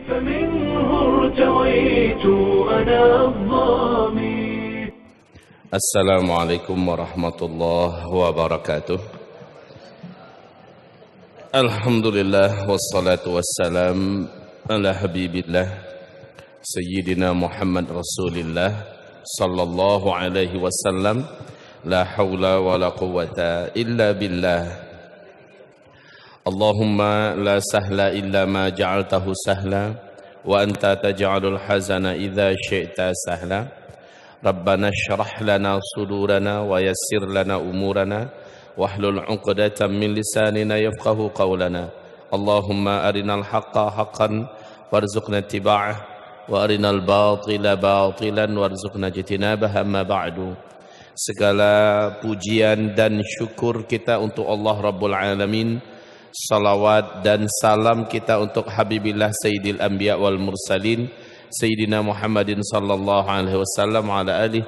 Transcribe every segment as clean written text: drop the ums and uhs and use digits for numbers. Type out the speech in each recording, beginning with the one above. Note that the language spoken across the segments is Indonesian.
فمنه ارتويت أنا الظامي. السلام عليكم ورحمة الله وبركاته. الحمد لله والصلاة والسلام على حبيب الله سيدنا محمد رسول الله صلى الله عليه وسلم. لا حول ولا قوة إلا بالله. اللهم لا سهل إلا ما جعلته سهلا وأنت تجعل الحزن إذا شئت سهلا. ربنا اشرح لنا صدورنا ويسر لنا أمورنا واحلل عقدة من لساننا يفقه قولنا. اللهم أرنا الحق حقا وارزقنا اتباعه وأرنا الباطل باطلا وارزقنا اجتنابه. أما بعد. Segala pujian dan syukur kita untuk Allah Rabbul Alamin. Salawat dan salam kita untuk Habibillah Sayyidil Anbiya wal Mursalin Sayyidina Muhammadin sallallahu alaihi wasallam ala alihi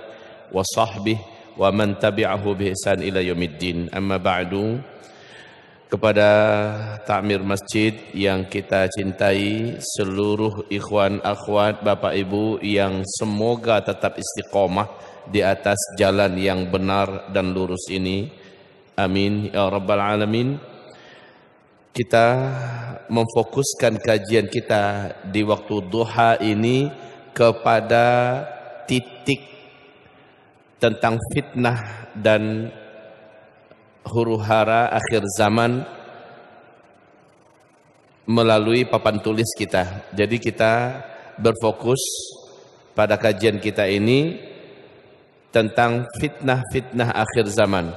wa sahbihi wa man tabi'ahu bi ihsan ila yaumiddin. Amma ba'du. Kepada takmir masjid yang kita cintai, seluruh ikhwan akhwat, bapak ibu yang semoga tetap istiqomah di atas jalan yang benar dan lurus ini. Amin ya rabbal alamin. Kita memfokuskan kajian kita di waktu duha ini kepada titik tentang fitnah dan huru-hara akhir zaman melalui papan tulis kita. Jadi kita berfokus pada kajian kita ini tentang fitnah-fitnah akhir zaman.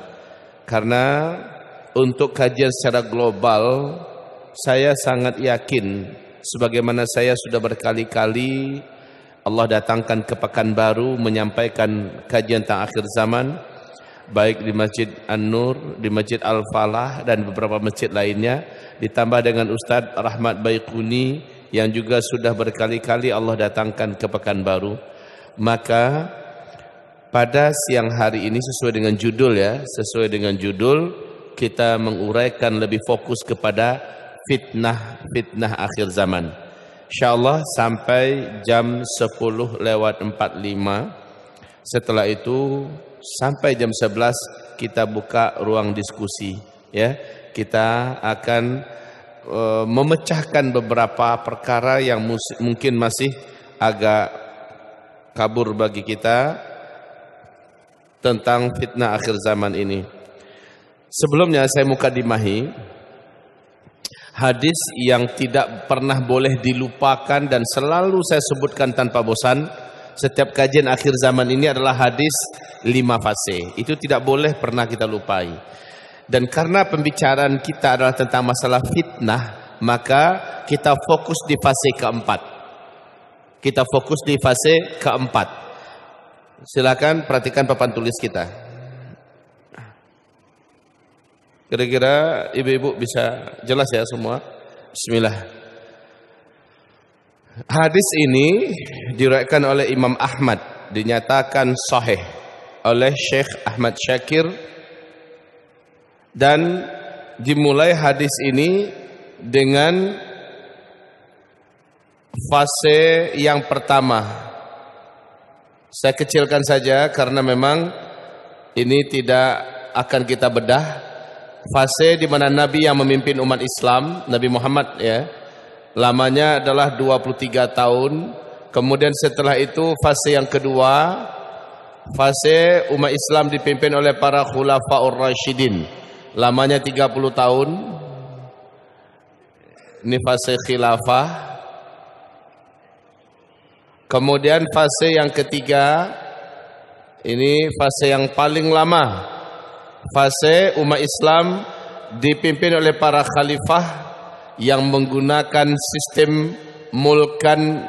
Karena untuk kajian secara global, saya sangat yakin, sebagaimana saya sudah berkali-kali Allah datangkan ke Pekanbaru menyampaikan kajian tentang akhir zaman, baik di Masjid An-Nur, di Masjid Al-Falah, dan beberapa masjid lainnya, ditambah dengan Ustadz Rahmat Baikuni yang juga sudah berkali-kali Allah datangkan ke Pekanbaru. Maka pada siang hari ini sesuai dengan judul kita menguraikan lebih fokus kepada fitnah akhir zaman. InsyaAllah sampai jam 10:45. Setelah itu sampai jam 11 kita buka ruang diskusi. Ya, kita akan memecahkan beberapa perkara yang mungkin masih agak kabur bagi kita tentang fitnah akhir zaman ini. Sebelumnya saya mukadimahi hadis yang tidak pernah boleh dilupakan dan selalu saya sebutkan tanpa bosan setiap kajian akhir zaman ini adalah hadis 5 fase. Itu tidak boleh pernah kita lupai. Dan karena pembicaraan kita adalah tentang masalah fitnah, maka kita fokus di fase keempat. Silakan perhatikan papan tulis kita. Kira-kira ibu-ibu bisa jelas ya semua? Bismillah. Hadis ini diriwayatkan oleh Imam Ahmad, dinyatakan sahih oleh Syekh Ahmad Syakir, dan dimulai hadis ini dengan fase yang pertama. Saya kecilkan saja karena memang ini tidak akan kita bedah. Fase di mana Nabi yang memimpin umat Islam, Nabi Muhammad ya, lamanya adalah 23 tahun. Kemudian setelah itu fase yang kedua, fase umat Islam dipimpin oleh para khulafaur rasyidin, lamanya 30 tahun. Ini fase khilafah. Kemudian fase yang ketiga, ini fase yang paling lama. Fase umat Islam dipimpin oleh para khalifah yang menggunakan sistem mulkan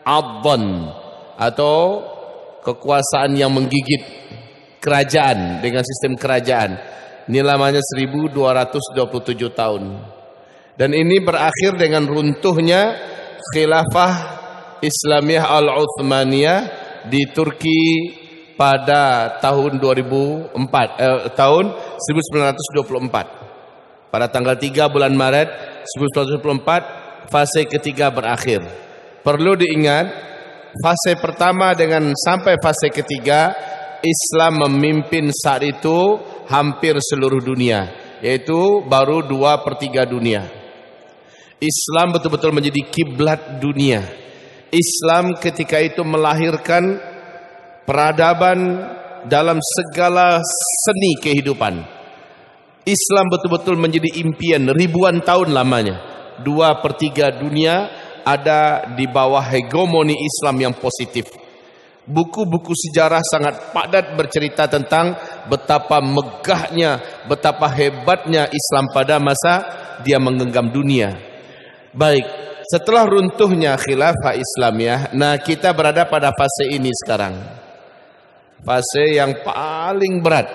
adhan atau kekuasaan yang menggigit kerajaan dengan sistem kerajaan. Ini lamanya 1227 tahun. Dan ini berakhir dengan runtuhnya khilafah Islamiyah Al-Uthmaniyah di Turki pada tahun 1924. Pada tanggal 3 bulan Maret 1924 fase ketiga berakhir. Perlu diingat, fase pertama dengan sampai fase ketiga, Islam memimpin saat itu hampir seluruh dunia, yaitu baru 2/3 dunia. Islam betul-betul menjadi kiblat dunia. Islam ketika itu melahirkan peradaban dalam segala seni kehidupan. Islam betul-betul menjadi impian ribuan tahun lamanya. 2/3 dunia ada di bawah hegemoni Islam yang positif. Buku-buku sejarah sangat padat bercerita tentang betapa megahnya, betapa hebatnya Islam pada masa dia menggenggam dunia. Baik, setelah runtuhnya khilafah Islamiyah, nah kita berada pada fase ini sekarang. Fase yang paling berat.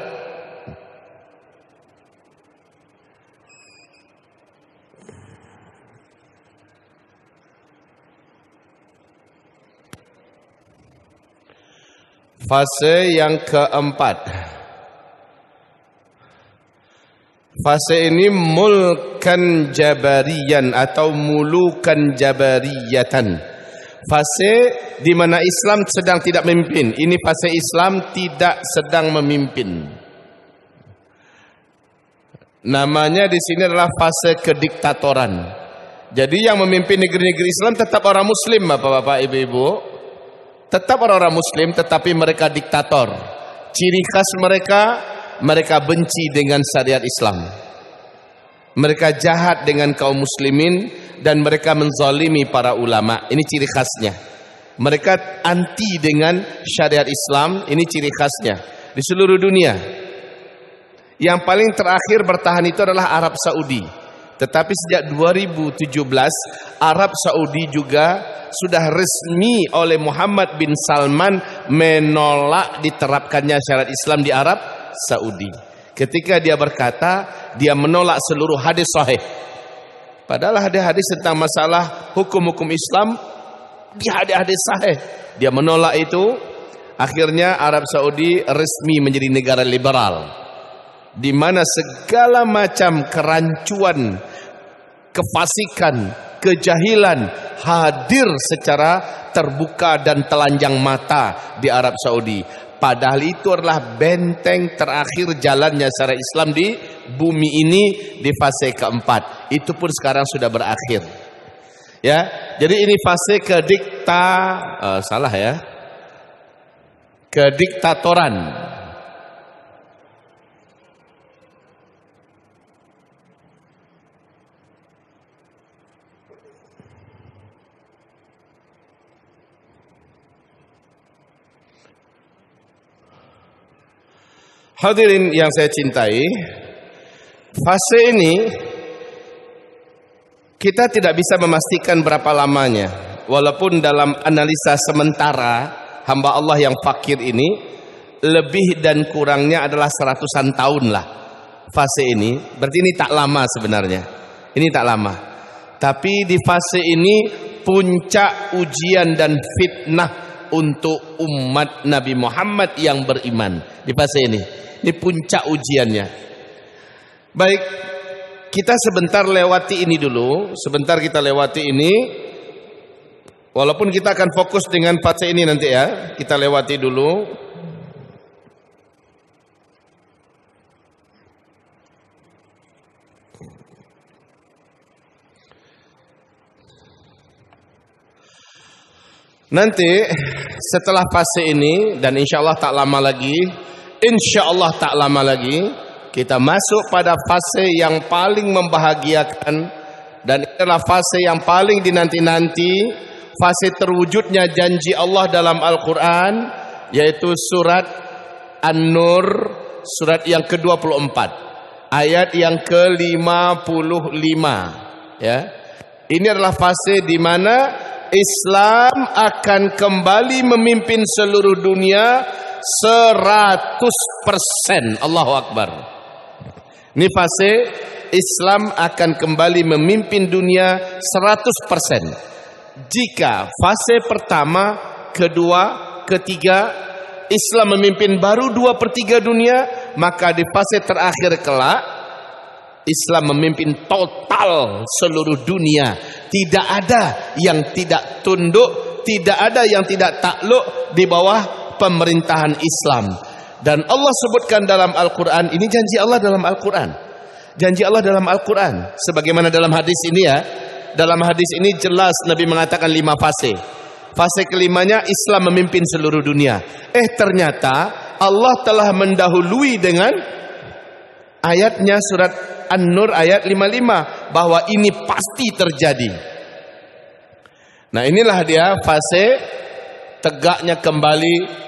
Fase yang keempat. Fase ini mulkan jabariyan atau mulukan jabariyatan. Fase di mana Islam sedang tidak memimpin. Ini fase Islam tidak sedang memimpin. Namanya di sini adalah fase kediktatoran. Jadi yang memimpin negeri-negeri Islam tetap orang Muslim, Bapak-bapak, Ibu-ibu. Tetap orang-orang Muslim, tetapi mereka diktator. Ciri khas mereka benci dengan syariat Islam. Mereka jahat dengan kaum muslimin dan mereka menzalimi para ulama. Ini ciri khasnya. Mereka anti dengan syariat Islam. Ini ciri khasnya di seluruh dunia. Yang paling terakhir bertahan itu adalah Arab Saudi. Tetapi sejak 2017 Arab Saudi juga sudah resmi oleh Muhammad bin Salman menolak diterapkannya syariat Islam di Arab Saudi. Ketika dia berkata dia menolak seluruh hadis sahih. Padahal hadis-hadis tentang masalah hukum-hukum Islam di hadis-hadis sahih. Dia menolak itu. Akhirnya Arab Saudi resmi menjadi negara liberal, di mana segala macam kerancuan, kefasikan, kejahilan hadir secara terbuka dan telanjang mata di Arab Saudi. Padahal itu adalah benteng terakhir jalannya syariat Islam di bumi ini di fase keempat. Itu pun sekarang sudah berakhir. Ya, jadi ini fase kediktatoran. Hadirin yang saya cintai, fase ini kita tidak bisa memastikan berapa lamanya. Walaupun dalam analisa sementara hamba Allah yang fakir ini lebih dan kurangnya adalah 100-an tahun lah fase ini. Berarti ini tak lama sebenarnya. Ini tak lama. Tapi di fase ini puncak ujian dan fitnah untuk umat Nabi Muhammad yang beriman di fase ini. Ini puncak ujiannya. Baik, kita sebentar lewati ini dulu. Sebentar kita lewati ini. Walaupun kita akan fokus dengan fase ini nanti ya. Kita lewati dulu. Nanti setelah fase ini dan insya Allah tak lama lagi kita masuk pada fase yang paling membahagiakan, dan itulah fase yang paling dinanti-nanti, fase terwujudnya janji Allah dalam Al-Quran, yaitu surat An-Nur, surat yang ke-24 ayat yang ke-55 ya. Ini adalah fase di mana Islam akan kembali memimpin seluruh dunia 100%. Allahu Akbar. Ini fase Islam akan kembali memimpin dunia 100%. Jika fase pertama, kedua, ketiga Islam memimpin baru 2/3 dunia, maka di fase terakhir kelak Islam memimpin total seluruh dunia. Tidak ada yang tidak tunduk, tidak ada yang tidak takluk di bawah pemerintahan Islam. Dan Allah sebutkan dalam Al-Quran, ini janji Allah dalam Al-Quran. Janji Allah dalam Al-Quran. Sebagaimana dalam hadis ini ya. Dalam hadis ini jelas Nabi mengatakan 5 fase. Fase kelimanya Islam memimpin seluruh dunia. Ternyata Allah telah mendahului dengan ayatnya surat An-Nur ayat 55 bahwa ini pasti terjadi. Nah, inilah dia fase tegaknya kembali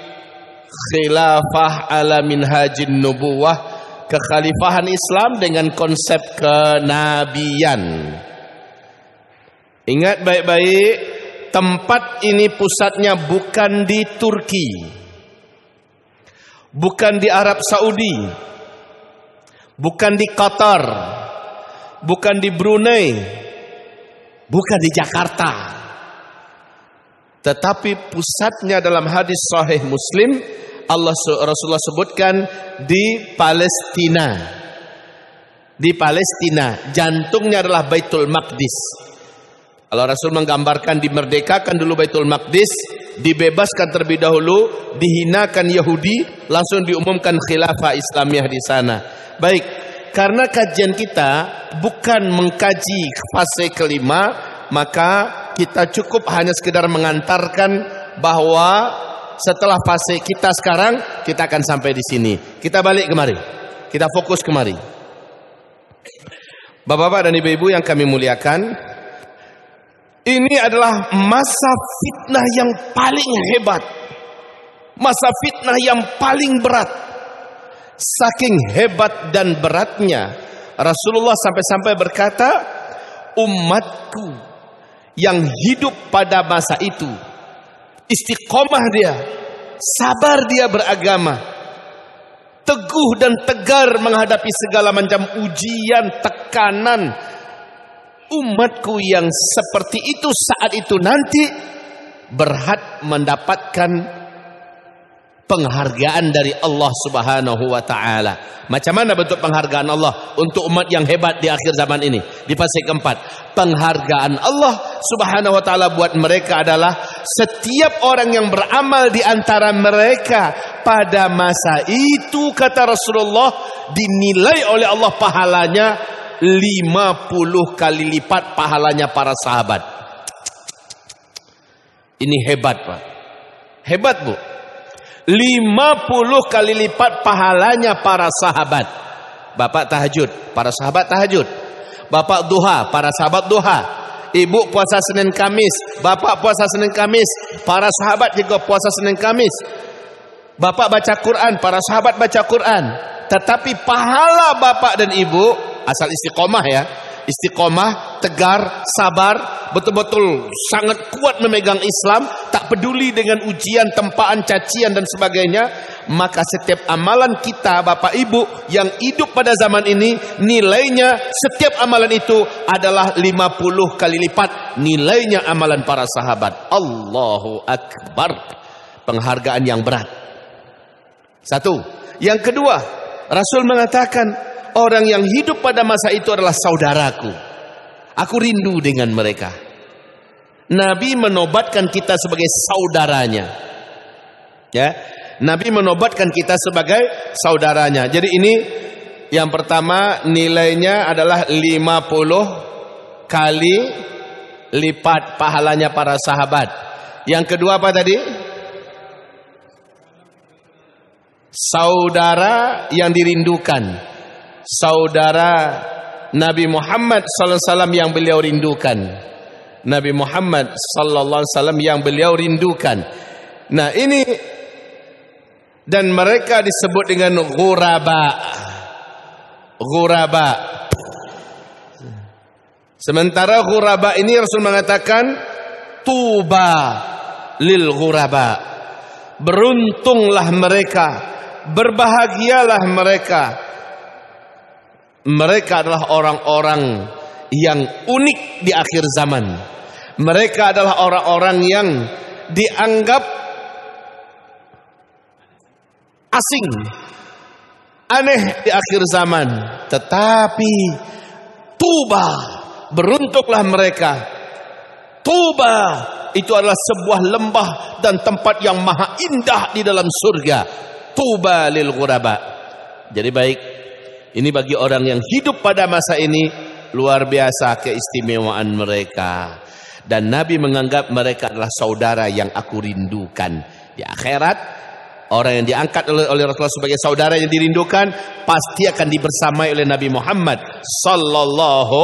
khilafah ala minhajin nubuwah, kekhalifahan Islam dengan konsep kenabian. Ingat baik-baik, tempat ini pusatnya bukan di Turki, bukan di Arab Saudi, bukan di Qatar, bukan di Brunei, bukan di Jakarta. Tetapi pusatnya dalam hadis sahih Muslim, Rasulullah sebutkan di Palestina. Di Palestina, jantungnya adalah Baitul Maqdis. Kalau Rasul menggambarkan dimerdekakan dulu Baitul Maqdis, dibebaskan terlebih dahulu, dihinakan Yahudi, langsung diumumkan khilafah Islamiyah di sana. Baik, karena kajian kita bukan mengkaji fase kelima, maka kita cukup hanya sekedar mengantarkan bahwa setelah fase kita sekarang, kita akan sampai di sini. Kita balik kemari, kita fokus kemari. Bapak-bapak dan ibu-ibu yang kami muliakan, ini adalah masa fitnah yang paling hebat, masa fitnah yang paling berat. Saking hebat dan beratnya, Rasulullah sampai-sampai berkata, umatku yang hidup pada masa itu, istiqomah dia, sabar dia beragama, teguh dan tegar menghadapi segala macam ujian, tekanan. Umatku yang seperti itu saat itu nanti berhak mendapatkan penghargaan dari Allah Subhanahu wa taala. Macam mana bentuk penghargaan Allah untuk umat yang hebat di akhir zaman ini? Di fase keempat, penghargaan Allah Subhanahu wa taala buat mereka adalah setiap orang yang beramal di antara mereka pada masa itu, kata Rasulullah, dinilai oleh Allah pahalanya 50 kali lipat pahalanya para sahabat. Ini hebat, Pak. Hebat, Bu. 50 kali lipat pahalanya para sahabat. Bapak tahajud, para sahabat tahajud. Bapak duha, para sahabat duha. Ibu puasa Senin Kamis, bapak puasa Senin Kamis, para sahabat juga puasa Senin Kamis. Bapak baca Quran, para sahabat baca Quran. Tetapi pahala bapak dan ibu, asal istiqomah ya, istiqomah, tegar, sabar, betul-betul sangat kuat memegang Islam, tak peduli dengan ujian, tempaan, cacian dan sebagainya, maka setiap amalan kita Bapak Ibu yang hidup pada zaman ini, nilainya setiap amalan itu adalah 50 kali lipat nilainya amalan para sahabat. Allahu Akbar. Penghargaan yang berat. Satu. Yang kedua, Rasul mengatakan, orang yang hidup pada masa itu adalah saudaraku. Aku rindu dengan mereka. Nabi menobatkan kita sebagai saudaranya. Ya, Nabi menobatkan kita sebagai saudaranya. Jadi ini yang pertama, nilainya adalah 50 kali lipat pahalanya para sahabat. Yang kedua apa tadi? Saudara yang dirindukan. Saudara Nabi Muhammad sallallahu alaihi wasallam yang beliau rindukan. Nabi Muhammad sallallahu alaihi wasallam yang beliau rindukan. Nah, ini dan mereka disebut dengan ghuraba. Ghuraba. Sementara ghuraba ini Rasul mengatakan tuba lil ghuraba. Beruntunglah mereka, berbahagialah mereka. Mereka adalah orang-orang yang unik di akhir zaman. Mereka adalah orang-orang yang dianggap asing aneh di akhir zaman. Tetapi tuba, beruntunglah mereka. Tuba itu adalah sebuah lembah dan tempat yang maha indah di dalam surga. Tuba lil ghuraba. Jadi baik, ini bagi orang yang hidup pada masa ini, luar biasa keistimewaan mereka. Dan Nabi menganggap mereka adalah saudara yang aku rindukan. Di akhirat, orang yang diangkat oleh Rasulullah sebagai saudara yang dirindukan pasti akan dibersamai oleh Nabi Muhammad sallallahu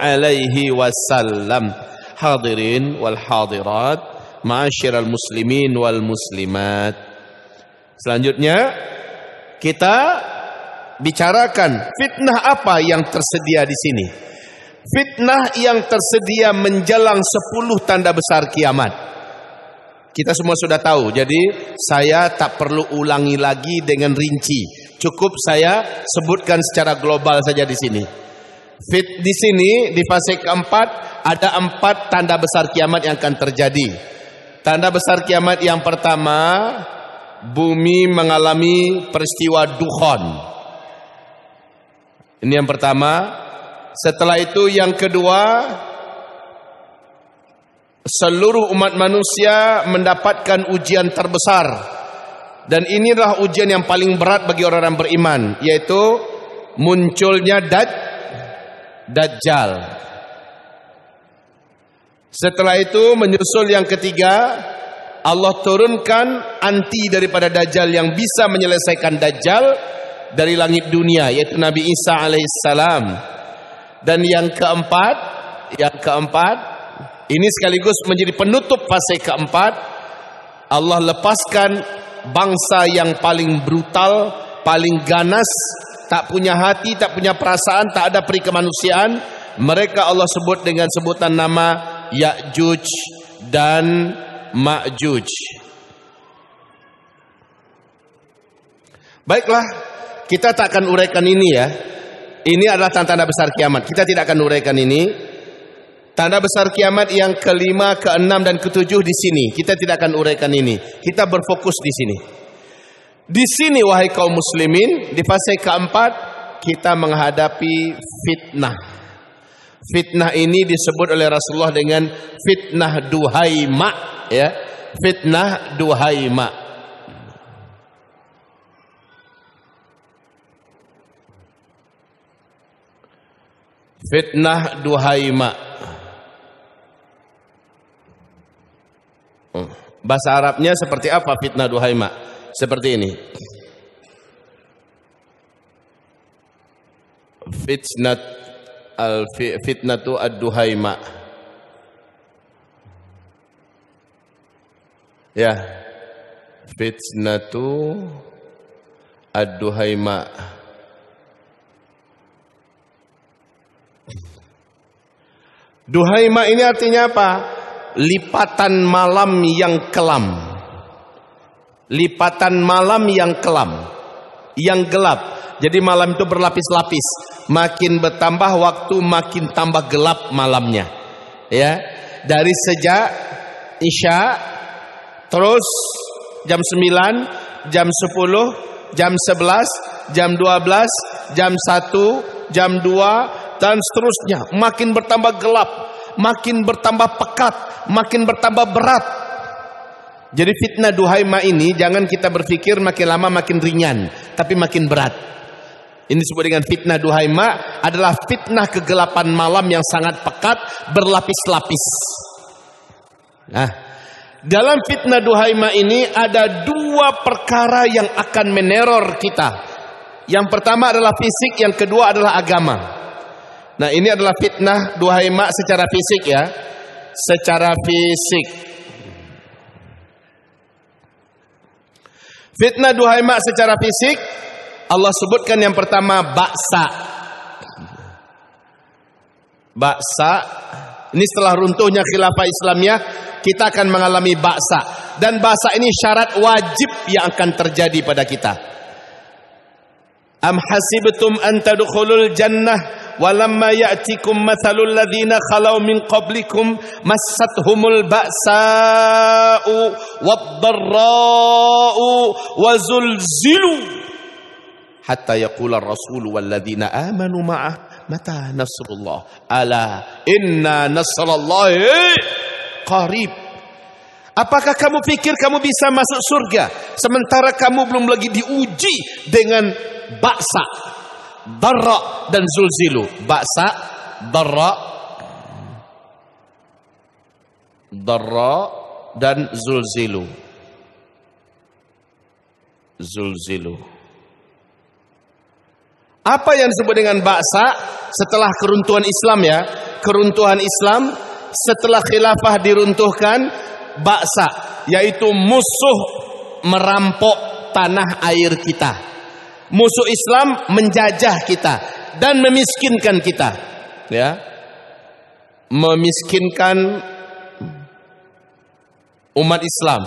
alaihi wasallam. Hadirin wal hadirat, ma'asyiral muslimin wal muslimat. Selanjutnya kita bicarakan fitnah apa yang tersedia di sini. Fitnah yang tersedia menjelang 10 tanda besar kiamat. Kita semua sudah tahu, jadi saya tak perlu ulangi lagi dengan rinci. Cukup saya sebutkan secara global saja di sini. Di sini di fase keempat ada 4 tanda besar kiamat yang akan terjadi. Tanda besar kiamat yang pertama, bumi mengalami peristiwa dukhon. Ini yang pertama. Setelah itu yang kedua, seluruh umat manusia mendapatkan ujian terbesar. Dan inilah ujian yang paling berat bagi orang-orang beriman, yaitu munculnya Dajjal. Setelah itu menyusul yang ketiga, Allah turunkan anti daripada Dajjal yang bisa menyelesaikan Dajjal dari langit dunia, yaitu Nabi Isa alaihissalam. Dan yang keempat, ini sekaligus menjadi penutup fase keempat. Allah lepaskan bangsa yang paling brutal, paling ganas, tak punya hati, tak punya perasaan, tak ada peri kemanusiaan. Mereka Allah sebut dengan sebutan nama Ya'juj dan Ma'juj. Baiklah, kita tak akan uraikan ini ya. Ini adalah tanda besar kiamat. Kita tidak akan uraikan ini. Tanda besar kiamat yang kelima, keenam, dan ketujuh di sini. Kita tidak akan uraikan ini. Kita berfokus di sini. Di sini wahai kaum muslimin, di fase keempat kita menghadapi fitnah. Fitnah ini disebut oleh Rasulullah dengan fitnah duhaima, ya. Fitnah duhaima. Fitnah duhaima. Bahasa Arabnya seperti apa fitnah duhaima? Seperti ini. Fitnatu ad-duhaima. Ya. Fitnatu ad-duhaima. Duhaima ini artinya apa? Lipatan malam yang kelam. Lipatan malam yang kelam, yang gelap. Jadi malam itu berlapis-lapis. Makin bertambah waktu, makin tambah gelap malamnya. Ya, dari sejak Isya, terus jam 9, jam 10, jam 11, jam 12, jam 1, jam 2, dan seterusnya. Makin bertambah gelap, makin bertambah pekat, makin bertambah berat. Jadi fitnah duhaima ini jangan kita berpikir makin lama makin ringan, tapi makin berat. Ini disebut dengan fitnah duhaima, adalah fitnah kegelapan malam yang sangat pekat, berlapis-lapis. Nah, dalam fitnah duhaima ini ada 2 perkara yang akan meneror kita. Yang pertama adalah fisik, yang kedua adalah agama. Nah, ini adalah fitnah duhaima secara fisik ya. Secara fisik. Fitnah duhaima secara fisik, Allah sebutkan yang pertama ba'sa. Ba'sa, ini setelah runtuhnya khilafah Islamiyah, kita akan mengalami ba'sa. Dan ba'sa ini syarat wajib yang akan terjadi pada kita. Am hasibtum an tadkhulul jannah walamma ya'tikum mathalul ladzina khalau min qablikum massathumul ba'sa'u wad-dharra'u wa zulzilu hatta yaqula ar-rasul walladzina amanu ma'ah mata nasrullah ala inna nasrallahi qarib. Apakah kamu pikir kamu bisa masuk surga sementara kamu belum lagi diuji dengan ba'sa, darra dan zulzilu? Ba'sa, darra dan zulzilu. Apa yang disebut dengan ba'sa? Setelah keruntuhan Islam ya, keruntuhan Islam setelah khilafah diruntuhkan, ba'sa yaitu musuh merampok tanah air kita. Musuh Islam menjajah kita dan memiskinkan kita, ya. Memiskinkan umat Islam.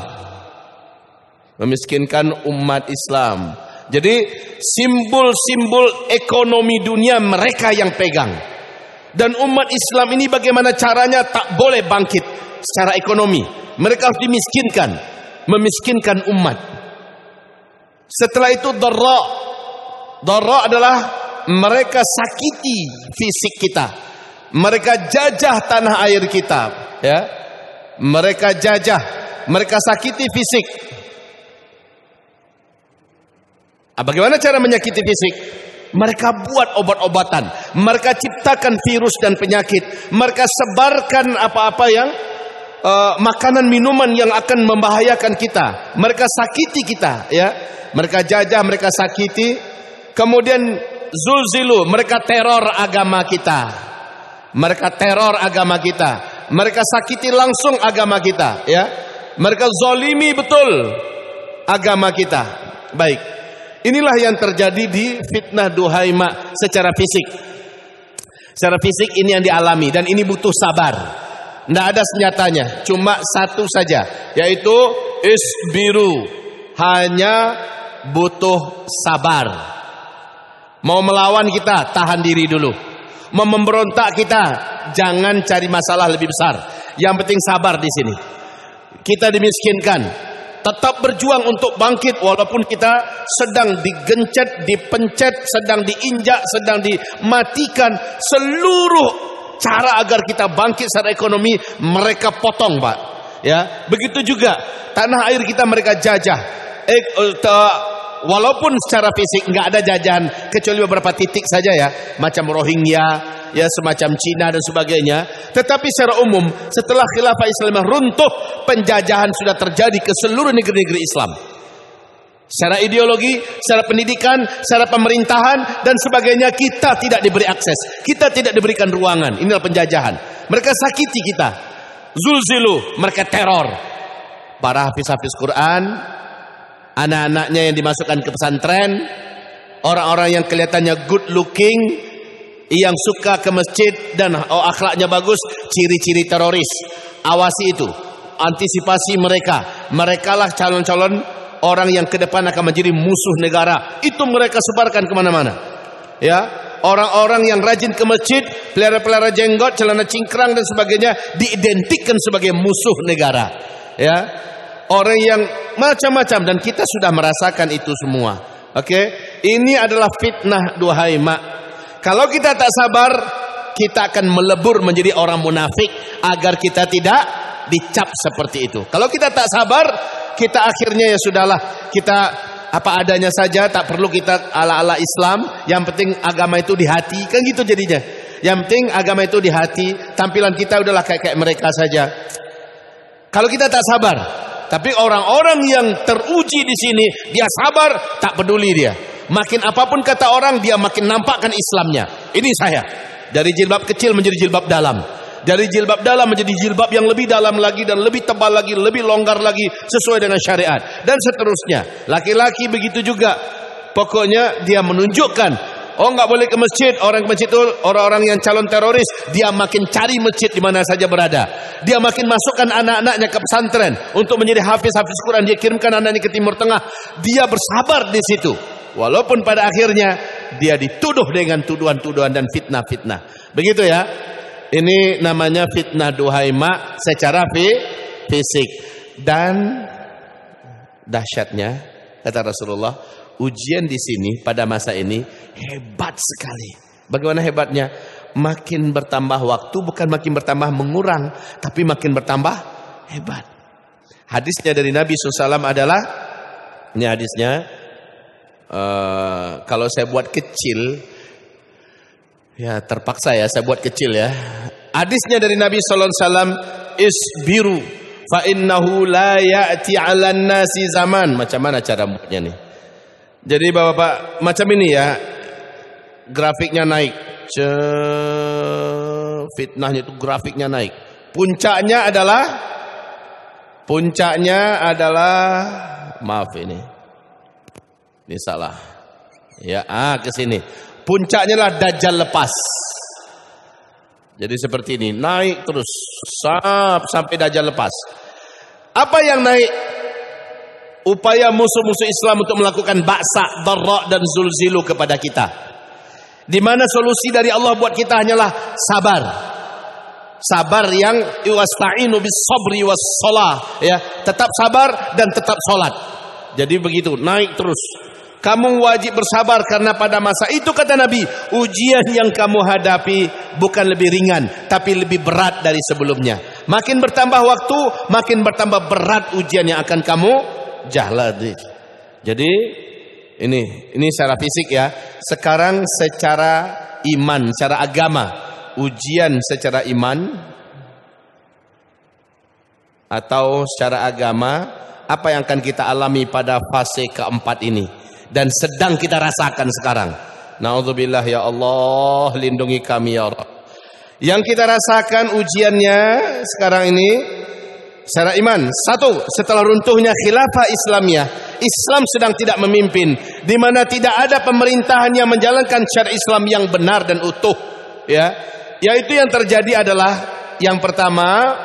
Memiskinkan umat Islam. Jadi simbol-simbol ekonomi dunia mereka yang pegang. Dan umat Islam ini bagaimana caranya tak boleh bangkit secara ekonomi. Mereka harus dimiskinkan, memiskinkan umat. Setelah itu darra. Darra adalah mereka sakiti fisik kita. Mereka jajah tanah air kita, ya. Mereka jajah, mereka sakiti fisik. Bagaimana cara menyakiti fisik? Mereka buat obat-obatan, mereka ciptakan virus dan penyakit, mereka sebarkan apa-apa yang makanan minuman yang akan membahayakan kita. Mereka sakiti kita, ya. Mereka jajah, mereka sakiti. Kemudian zulzilu, mereka teror agama kita. Mereka teror agama kita. Mereka sakiti langsung agama kita, ya. Mereka zalimi betul agama kita. Baik. Inilah yang terjadi di fitnah Duhaimah secara fisik. Secara fisik ini yang dialami dan ini butuh sabar. Tidak ada senjatanya, cuma satu saja, yaitu isbiru. Hanya butuh sabar. Mau melawan kita, tahan diri dulu. Mau memberontak kita, jangan cari masalah lebih besar. Yang penting sabar di sini. Kita dimiskinkan, tetap berjuang untuk bangkit walaupun kita sedang digencet, dipencet, sedang diinjak, sedang dimatikan. Seluruh cara agar kita bangkit secara ekonomi mereka potong, Pak. Ya, begitu juga tanah air kita mereka jajah. Walaupun secara fisik nggak ada jajahan kecuali beberapa titik saja ya, macam Rohingya, ya semacam Cina dan sebagainya. Tetapi secara umum setelah khilafah Islam runtuh, penjajahan sudah terjadi ke seluruh negeri-negeri Islam. Secara ideologi, secara pendidikan, secara pemerintahan dan sebagainya kita tidak diberi akses, kita tidak diberikan ruangan. Inilah penjajahan. Mereka sakiti kita. Zulzilu, mereka teror. Para hafiz-hafiz Quran, anak-anaknya yang dimasukkan ke pesantren, orang-orang yang kelihatannya good looking, yang suka ke masjid dan akhlaknya bagus, ciri-ciri teroris. Awasi itu, antisipasi mereka. Merekalah calon-calon orang yang ke depan akan menjadi musuh negara. Itu mereka sebarkan kemana-mana. Ya, orang-orang yang rajin ke masjid, pelihara-pelihara jenggot, celana cingkrang dan sebagainya, diidentikan sebagai musuh negara. Ya, orang yang macam-macam dan kita sudah merasakan itu semua. Oke, ini adalah fitnah Duhaimah. Kalau kita tak sabar, kita akan melebur menjadi orang munafik agar kita tidak dicap seperti itu. Kalau kita tak sabar, kita akhirnya ya sudahlah, kita apa adanya saja, tak perlu kita ala-ala Islam. Yang penting agama itu di hati, kan gitu jadinya. Yang penting agama itu di hati, tampilan kita udahlah kayak mereka saja. Kalau kita tak sabar, tapi orang-orang yang teruji di sini, dia sabar, tak peduli dia. Makin apapun kata orang, dia makin nampakkan Islamnya. Ini saya, dari jilbab kecil menjadi jilbab dalam. Dari jilbab dalam menjadi jilbab yang lebih dalam lagi dan lebih tebal lagi, lebih longgar lagi sesuai dengan syariat dan seterusnya. Laki-laki begitu juga. Pokoknya dia menunjukkan, oh nggak boleh ke masjid. Orang ke masjid itu orang-orang yang calon teroris. Dia makin cari masjid di mana saja berada. Dia makin masukkan anak-anaknya ke pesantren untuk menjadi hafiz-hafiz Quran. Dia kirimkan anaknya ke Timur Tengah. Dia bersabar di situ. Walaupun pada akhirnya dia dituduh dengan tuduhan-tuduhan dan fitnah-fitnah. Begitu ya. Ini namanya fitnah Duhaimah secara fisik. Dan dahsyatnya kata Rasulullah, ujian di sini pada masa ini hebat sekali. Bagaimana hebatnya? Makin bertambah waktu, bukan makin bertambah mengurang, tapi makin bertambah hebat. Hadisnya dari Nabi SAW adalah, ini hadisnya, kalau saya buat kecil, ya terpaksa ya saya buat kecil ya. Hadisnya dari Nabi SAW, isbiru fa innahu la ya'ti 'alan nasi zaman. Macam mana cara buatnya nih? Jadi Bapak macam ini ya. Grafiknya naik. Fitnahnya itu grafiknya naik. Puncaknya adalah maaf ini salah. Ya, ke sini. Puncaknya lah Dajjal lepas. Jadi seperti ini, naik terus sampai Dajjal lepas. Apa yang naik? Upaya musuh-musuh Islam untuk melakukan ba'sa, dharra dan zulzilu kepada kita. Di mana solusi dari Allah buat kita hanyalah sabar. Sabar yang wasta'inu bis sabri was shalah, ya, tetap sabar dan tetap salat. Jadi begitu, naik terus. Kamu wajib bersabar karena pada masa itu kata Nabi, ujian yang kamu hadapi bukan lebih ringan tapi lebih berat dari sebelumnya. Makin bertambah waktu, makin bertambah berat ujian yang akan kamu jalani. Jadi ini secara fisik ya. Sekarang secara iman, secara agama, ujian secara iman atau secara agama, apa yang akan kita alami pada fase keempat ini dan sedang kita rasakan sekarang. Na'udzubillah ya Allah, lindungi kami ya Allah. Yang kita rasakan ujiannya sekarang ini secara iman. Satu, setelah runtuhnya khilafah Islamiyah, Islam sedang tidak memimpin, di mana tidak ada pemerintahan yang menjalankan syariat Islam yang benar dan utuh, ya. Yaitu yang terjadi adalah yang pertama,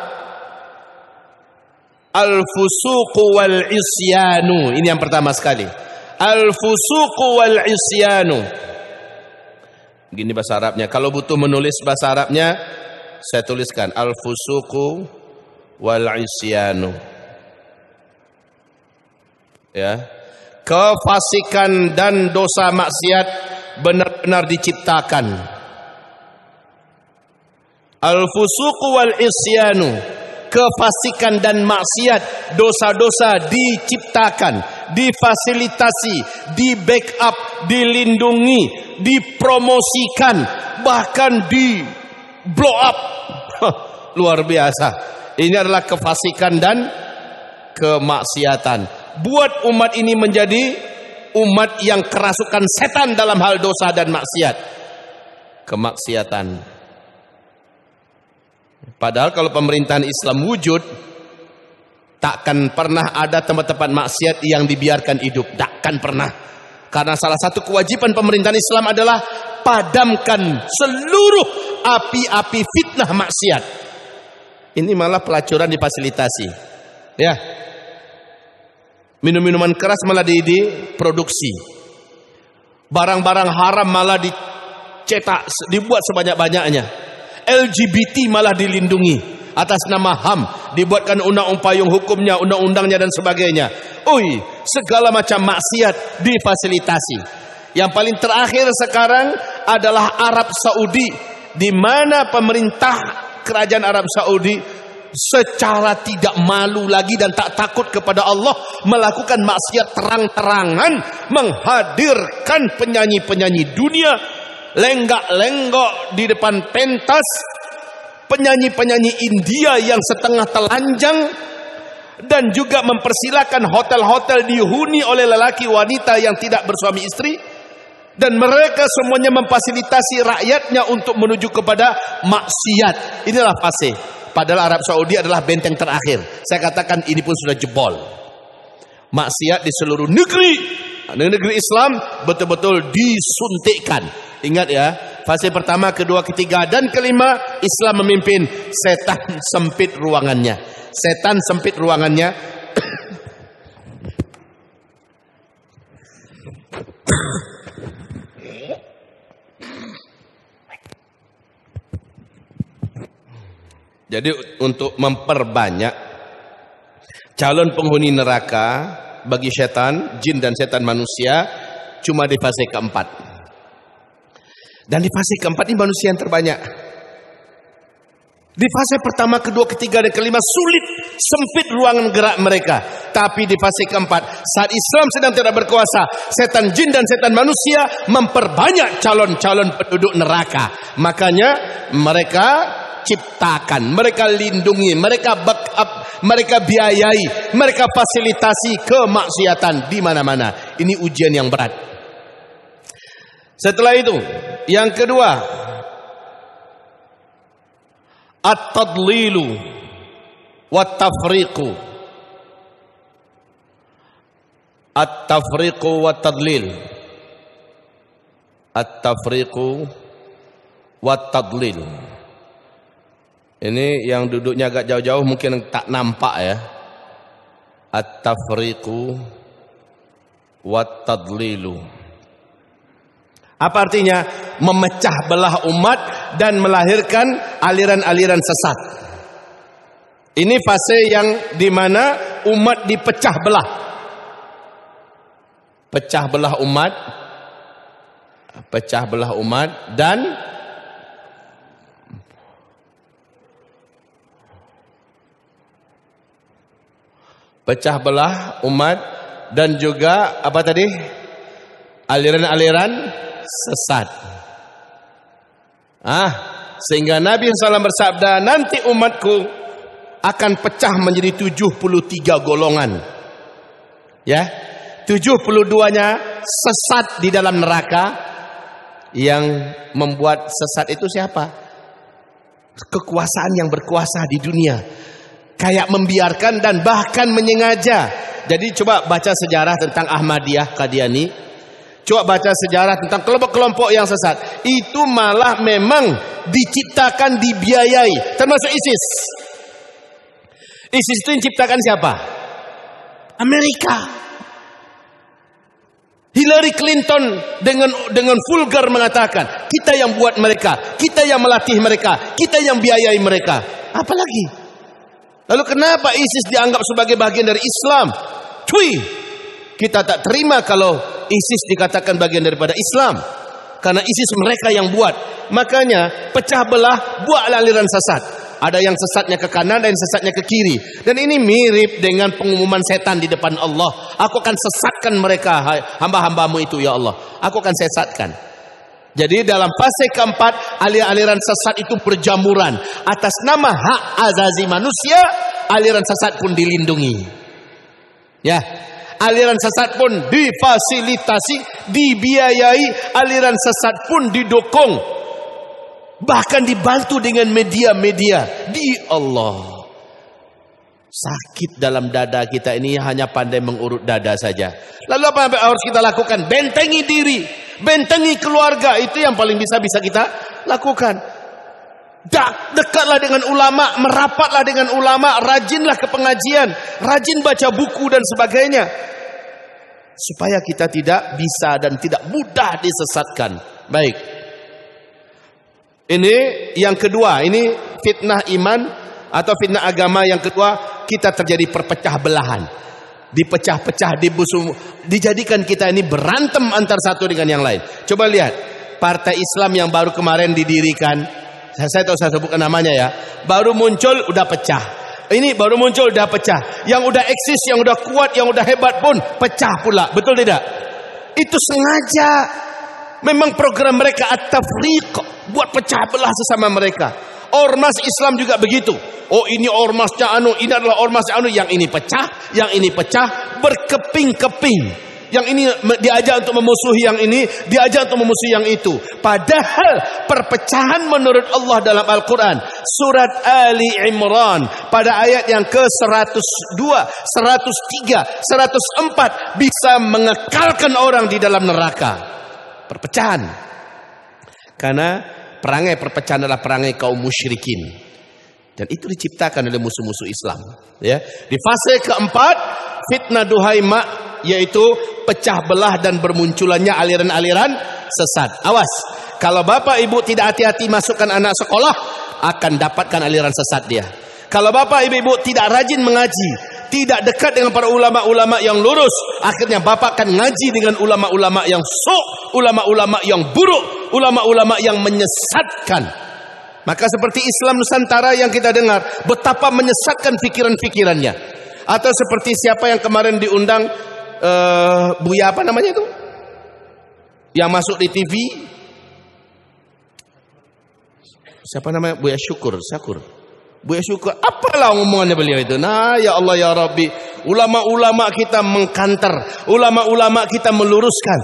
al-fusuqu wal isyanu. Ini yang pertama sekali. Al-fusuqu wal isyanu. Gini bahasa Arabnya. Kalau butuh menulis bahasa Arabnya, saya tuliskan al-fusuqu wal isyanu. Ya. Kefasikan dan dosa maksiat benar-benar diciptakan. Al-fusuqu wal isyanu. Kefasikan dan maksiat, dosa-dosa diciptakan, difasilitasi, di backup, dilindungi, dipromosikan, bahkan di blow up. Luar biasa. Ini adalah kefasikan dan kemaksiatan. Buat umat ini menjadi umat yang kerasukan setan dalam hal dosa dan maksiat. Kemaksiatan. Padahal kalau pemerintahan Islam wujud, takkan pernah ada tempat-tempat maksiat yang dibiarkan hidup. Takkan pernah. Karena salah satu kewajiban pemerintahan Islam adalah padamkan seluruh api-api fitnah maksiat. Ini malah pelacuran difasilitasi. Ya. Minum-minuman keras malah diproduksi. Barang-barang haram malah dicetak, dibuat sebanyak-banyaknya. LGBT malah dilindungi atas nama HAM, dibuatkan undang-undang payung hukumnya, undang-undangnya dan sebagainya. Segala macam maksiat difasilitasi. Yang paling terakhir sekarang adalah Arab Saudi, di mana pemerintah kerajaan Arab Saudi secara tidak malu lagi dan tak takut kepada Allah melakukan maksiat terang-terangan, menghadirkan penyanyi-penyanyi dunia lenggak-lenggok di depan pentas, penyanyi-penyanyi India yang setengah telanjang, dan juga mempersilakan hotel-hotel dihuni oleh lelaki wanita yang tidak bersuami istri, dan mereka semuanya memfasilitasi rakyatnya untuk menuju kepada maksiat. Inilah fase. Padahal Arab Saudi adalah benteng terakhir. Saya katakan ini pun sudah jebol. Maksiat di seluruh negeri Islam betul-betul disuntikkan. Ingat ya, fase pertama, kedua, ketiga, dan kelima, Islam memimpin. Setan sempit ruangannya. Setan sempit ruangannya. Jadi untuk memperbanyak calon penghuni neraka, bagi setan, jin dan setan manusia cuma di fase keempat. Dan di fase keempat ini manusia yang terbanyak. Di fase pertama, kedua, ketiga, dan kelima sulit, sempit ruangan gerak mereka. Tapi di fase keempat, saat Islam sedang tidak berkuasa, setan jin dan setan manusia memperbanyak calon-calon penduduk neraka. Makanya mereka ciptakan, mereka lindungi, mereka backup, mereka biayai, mereka fasilitasi kemaksiatan di mana-mana. Ini ujian yang berat. Setelah itu, yang kedua, at-tadlilu wat-tafriqu. At-tafriqu wat-tadlil. At-tafriqu wat-tadlil. Ini yang duduknya agak jauh-jauh mungkin tak nampak ya. At-tafriqu wat-tadlilu. Apa artinya? Memecah belah umat dan melahirkan aliran-aliran sesat. Ini fase yang dimana umat dipecah belah. Pecah belah umat dan pecah belah umat dan juga apa tadi? Aliran-aliran sesat. Sehingga Nabi SAW bersabda, nanti umatku akan pecah menjadi 73 golongan. Ya, 72-nya sesat di dalam neraka. Yang membuat sesat itu siapa? Kekuasaan yang berkuasa di dunia. Kayak membiarkan dan bahkan menyengaja. Jadi coba baca sejarah tentang Ahmadiyah, Qadiani. Coba baca sejarah tentang kelompok-kelompok yang sesat. Itu malah memang diciptakan, dibiayai. Termasuk ISIS. ISIS itu yang ciptakan siapa? Amerika. Hillary Clinton dengan vulgar mengatakan, kita yang buat mereka, kita yang melatih mereka, kita yang biayai mereka. Apalagi? Lalu kenapa ISIS dianggap sebagai bagian dari Islam? Kita tak terima kalau ISIS dikatakan bagian daripada Islam. Karena ISIS mereka yang buat. Makanya pecah belah, buat aliran sesat. Ada yang sesatnya ke kanan, ada yang sesatnya ke kiri. Dan ini mirip dengan pengumuman setan di depan Allah. Aku akan sesatkan mereka, hamba-hambamu itu ya Allah. Aku akan sesatkan. Jadi dalam fase keempat, aliran sesat itu berjamuran. Atas nama hak azazi manusia, aliran sesat pun dilindungi. Ya, aliran sesat pun difasilitasi, dibiayai, aliran sesat pun didukung, bahkan dibantu dengan media-media. Di Allah. Sakit dalam dada kita ini hanya pandai mengurut dada saja. Lalu apa yang harus kita lakukan? Bentengi diri, bentengi keluarga. Itu yang paling bisa kita lakukan. Dekatlah dengan ulama, merapatlah dengan ulama, rajinlah ke pengajian, rajin baca buku dan sebagainya. Supaya kita tidak bisa dan tidak mudah disesatkan. Baik. Ini yang kedua, ini fitnah iman atau fitnah agama yang kedua, kita terjadi perpecah belahan. Dipecah-pecah, dijadikan kita ini berantem antar satu dengan yang lain. Coba lihat, partai Islam yang baru kemarin didirikan, saya tahu saya sebutkan namanya ya, baru muncul udah pecah. Ini baru muncul udah pecah. Yang udah eksis, yang udah kuat, yang udah hebat pun pecah pula. Betul tidak? Itu sengaja. Memang program mereka at-tafriq, buat pecah belah sesama mereka. Ormas Islam juga begitu. Oh, ini ormasnya anu, ini adalah ormasnya anu, yang ini pecah, yang ini pecah, berkeping-keping. Yang ini diajak untuk memusuhi yang ini, diajak untuk memusuhi yang itu. Padahal perpecahan menurut Allah dalam Al-Quran, surat Ali Imran, pada ayat yang ke-102, 103, 104, bisa mengekalkan orang di dalam neraka. Perpecahan. Karena perangai perpecahan adalah perangai kaum musyrikin. Dan itu diciptakan oleh musuh-musuh Islam. Ya. Di fase keempat, fitnah duhaima, yaitu pecah belah dan bermunculannya aliran-aliran sesat. Awas, kalau bapak ibu tidak hati-hati masukkan anak sekolah, akan dapatkan aliran sesat dia. Kalau bapak ibu tidak rajin mengaji, tidak dekat dengan para ulama-ulama yang lurus. Akhirnya bapak akan ngaji dengan ulama-ulama yang ulama-ulama yang buruk, ulama-ulama yang menyesatkan. Maka seperti Islam Nusantara yang kita dengar, betapa menyesatkan pikiran-pikirannya. Atau seperti siapa yang kemarin diundang, Buya apa namanya itu? Yang masuk di TV. Siapa namanya? Buya Syukur. Buya Syukur, apalah omongannya beliau itu? Nah, ya Allah ya Rabbi, ulama-ulama kita mengkanter, ulama-ulama kita meluruskan.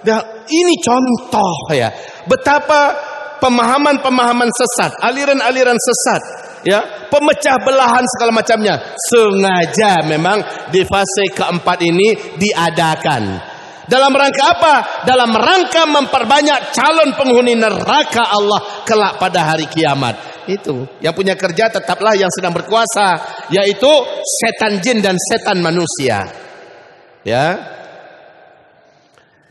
Nah, ini contoh ya, betapa pemahaman-pemahaman sesat, aliran-aliran sesat, ya, pemecah belahan segala macamnya sengaja memang di fase keempat ini diadakan. Dalam rangka apa? Dalam rangka memperbanyak calon penghuni neraka Allah kelak pada hari kiamat. Itu yang punya kerja tetaplah yang sedang berkuasa, yaitu setan jin dan setan manusia. Ya.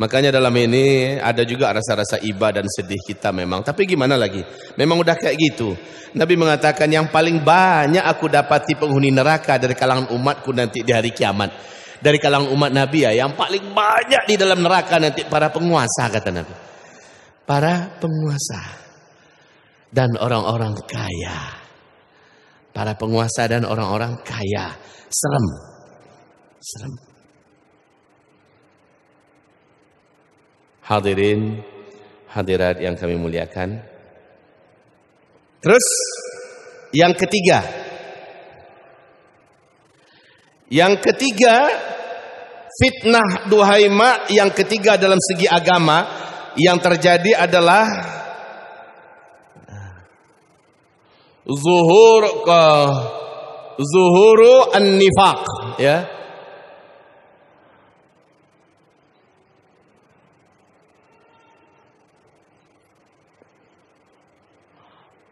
Makanya dalam ini ada juga rasa-rasa iba dan sedih kita memang. Tapi gimana lagi? Memang udah kayak gitu. Nabi mengatakan yang paling banyak aku dapati penghuni neraka dari kalangan umatku nanti di hari kiamat. Dari kalangan umat Nabi ya, yang paling banyak di dalam neraka nanti para penguasa, kata Nabi. Para penguasa dan orang-orang kaya. Para penguasa dan orang-orang kaya. Serem. Hadirin, hadirat yang kami muliakan. Terus yang ketiga. Yang ketiga, fitnah duhaima yang ketiga dalam segi agama yang terjadi adalah zuhuru an-nifaq, ya.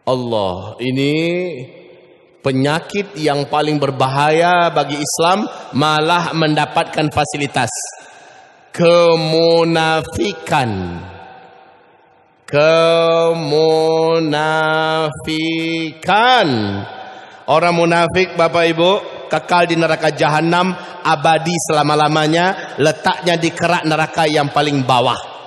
Allah, ini penyakit yang paling berbahaya bagi Islam, malah mendapatkan fasilitas. Kemunafikan. Orang munafik Bapak Ibu kekal di neraka jahanam abadi selama-lamanya, letaknya di kerak neraka yang paling bawah.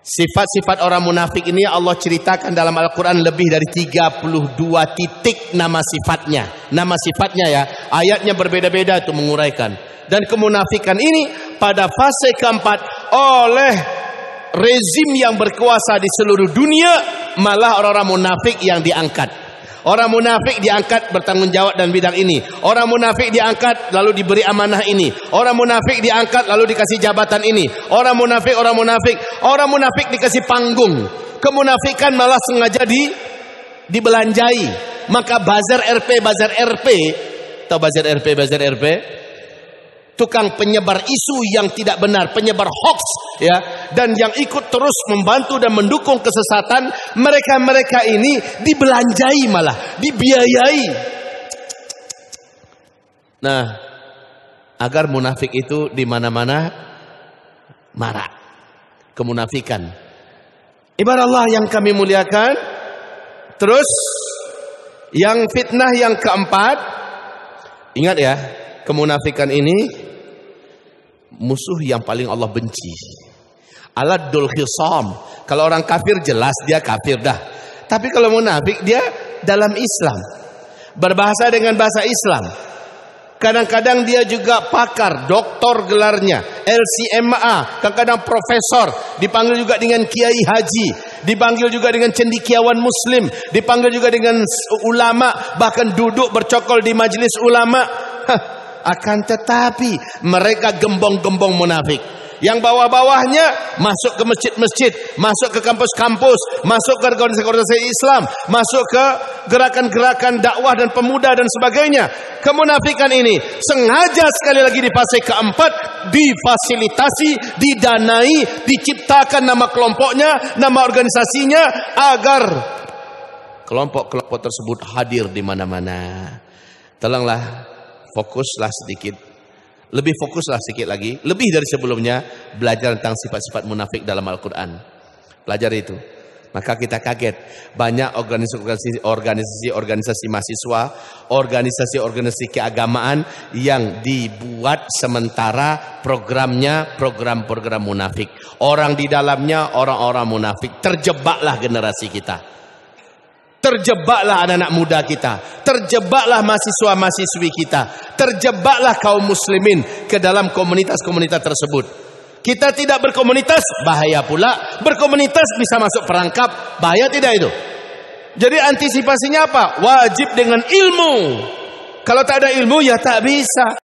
Sifat-sifat orang munafik ini Allah ceritakan dalam Al-Quran lebih dari 32 titik nama sifatnya. Nama sifatnya ya, ayatnya berbeda-beda itu menguraikan. Dan kemunafikan ini pada fase keempat oleh rezim yang berkuasa di seluruh dunia, malah orang-orang munafik yang diangkat. Orang munafik diangkat bertanggung jawab dan bidang ini. Orang munafik diangkat lalu diberi amanah ini. Orang munafik diangkat lalu dikasih jabatan ini. Orang munafik dikasih panggung. Kemunafikan malah sengaja dibelanjai. Maka bazar RP, atau bazar RP, tukang penyebar isu yang tidak benar, penyebar hoax, ya, dan yang ikut terus membantu dan mendukung kesesatan, mereka ini dibelanjai, malah dibiayai. Nah, agar munafik itu di mana-mana marak, kemunafikan. Ibarat Allah yang kami muliakan. Terus yang fitnah yang keempat, ingat ya, kemunafikan ini musuh yang paling Allah benci. Aladul khisam. Kalau orang kafir jelas dia kafir dah. Tapi kalau munafik dia dalam Islam, berbahasa dengan bahasa Islam. Kadang-kadang dia juga pakar, doktor gelarnya, LCMA, kadang-kadang profesor, dipanggil juga dengan kiai haji, dipanggil juga dengan cendekiawan muslim, dipanggil juga dengan ulama, bahkan duduk bercokol di majelis ulama. Akan tetapi mereka gembong-gembong munafik. Yang bawah-bawahnya masuk ke masjid-masjid, masuk ke kampus-kampus, masuk ke organisasi Islam, masuk ke gerakan-gerakan dakwah dan pemuda dan sebagainya. Kemunafikan ini sengaja sekali lagi di fase keempat difasilitasi, didanai, diciptakan nama kelompoknya, nama organisasinya agar kelompok-kelompok tersebut hadir di mana-mana. Tolonglah fokuslah sedikit. Lebih fokuslah sedikit lagi, lebih dari sebelumnya, belajar tentang sifat-sifat munafik dalam Al-Quran. Pelajari itu. Maka kita kaget, banyak organisasi mahasiswa, organisasi keagamaan yang dibuat sementara programnya program-program munafik. Orang di dalamnya orang-orang munafik. Terjebaklah generasi kita. Terjebaklah anak-anak muda kita. Terjebaklah mahasiswa-mahasiswi kita. Terjebaklah kaum muslimin ke dalam komunitas-komunitas tersebut. Kita tidak berkomunitas, bahaya pula. Berkomunitas bisa masuk perangkap, bahaya tidak itu? Jadi antisipasinya apa? Wajib dengan ilmu. Kalau tak ada ilmu ya tak bisa.